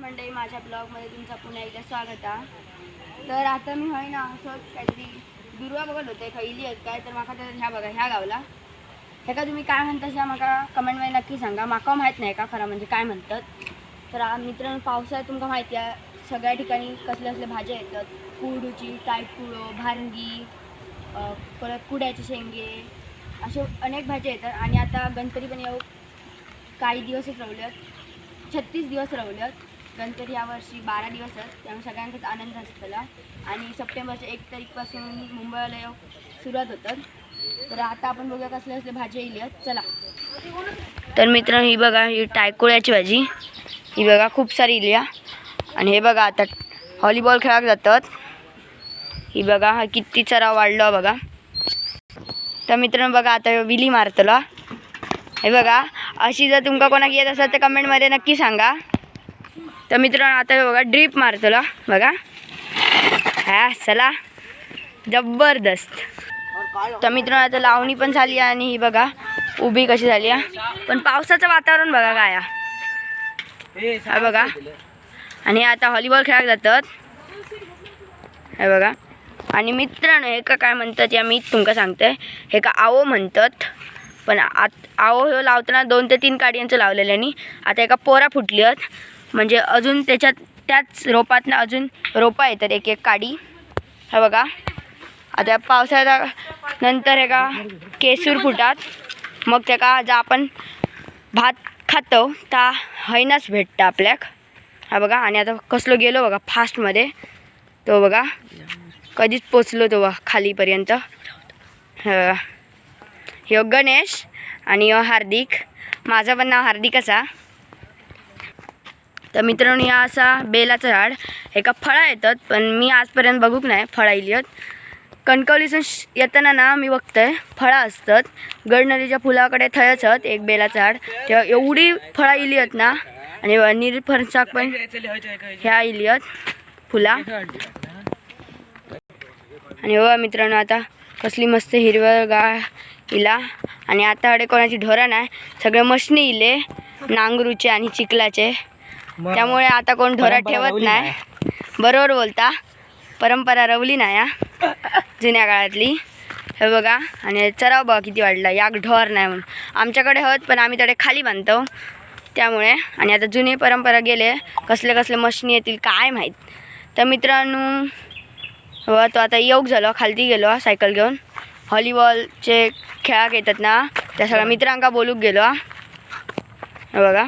मंडळी, माझ्या ब्लॉगमध्ये तुमचं पुन्हा एकदा स्वागत आहे। तर आता मी होय ना असंच काहीतरी दुर्वा बघत होते, खैली आहेत काय तर माका तर ह्या बघा ह्या गावला हे का तुम्ही काय म्हणता ह्या माका कमेंटमध्ये नक्की सांगा। माका माहीत नाही का खरं म्हणजे काय म्हणतात। तर मित्रांनो, पावसाळ्यात तुमका माहिती आहे सगळ्या ठिकाणी कसले कसले भाज्या येतात, कुरडूची, टायकुळो, भारंगी, परत कुड्याचे शेंगे, असे अनेक भाज्या येतात। आणि आता गणपती पण येऊ काही दिवसच राहिल्यात, 36 दिवस राहिल्यात। गणपती यावर्षी 12 दिवस आहेत, त्यामुळे सगळ्यांचाच आनंद असतला। आणि सप्टेंबरच्या 1 तारीखपासून मुंबईला येऊ सुरुवात होतात। तर आता आपण बघूया कसले कसले भाज्या येईल, चला। तर मित्रांनो, ही बघा ही टायकुळ्याची भाजी, ही बघा खूप सारी इली। आणि हे बघा आता व्हॉलीबॉल खेळाक जातात, ही बघा हा किती चरा वाढला बघा। तर मित्रांनो बघा आता विली मारतला, हे बघा अशी जर तुमका कोणाक येत असेल तर कमेंटमध्ये नक्की सांगा। तर मित्रांनो आता बघा ड्रिप मारतला बघा, हा चला जबरदस्त। तर मित्रांनो आता लावणी पण झाली आणि ही बघा उभी कशी झाली आहे, पण पावसाचं वातावरण बघा काय हा बघा। आणि आता व्हॉलीबॉल खेळायला जातात, हे बघा। आणि मित्रांनो हे का काय म्हणतात या मी तुमका सांगते, हे का आवो म्हणतात, पण आवो हे लावताना 2 ते 3 काड्यांचं लावलेल्यानी आता एका पोरा फुटली आहेत, म्हणजे अजून त्याच्यात त्याच रोपातनं अजून रोपा येतात एक एक काडी, हे बघा। आता पावसाळ्या नंतर हे का केसूर फुटात, मग ते का जा आपण भात खातो त्या हैनाच भेटतं आपल्याक, हा बघा। आणि आता कसलो गेलो बघा फास्टमध्ये, तो बघा कधीच पोचलो तो बघा खालीपर्यंत। ह्यो गणेश आणि ह्यो हार्दिक, माझं पण नाव हार्दिकच आहे। तर मित्रांनो या असा बेलाचं झाड, हे का फळं येतात, पण मी आजपर्यंत बघूक नाही फळं इली आहेत। कणकवलीसून येताना ना मी बघतोय फळं असतात, गड नदीच्या फुलाकडे थयच आहेत एक बेलाचं झाड, तेव्हा एवढी फळं इली आहेत ना। आणि निरफणसाक पण ह्या इली आहेत फुला। आणि हो मित्रांनो आता कसली मस्त हिरवगार इला। आणि आता कडे कोणाची ढोरा नाही, सगळे मशनी इले नांगरूचे आणि चिखलाचे, त्यामुळे आता कोण ढोरा ठेवत नाही। बरोबर बोलता, परंपरा रवली नाही जुन्या काळातली, हे बघा। आणि चराव बघा किती वाढला, याक ढोर नाही म्हणून आमच्याकडे होत, पण आम्ही तडे खाली बांधतो त्यामुळे। आणि आता जुनी परंपरा गेले, कसले कसले मशनी येतील काय माहीत। तर मित्रांनो हो तो आता योग झालो, खालती गेलो सायकल घेऊन, व्हॉलीबॉलचे खेळाक येतात ना त्या सगळ्या मित्रांका बोलूक गेलो, हे बघा।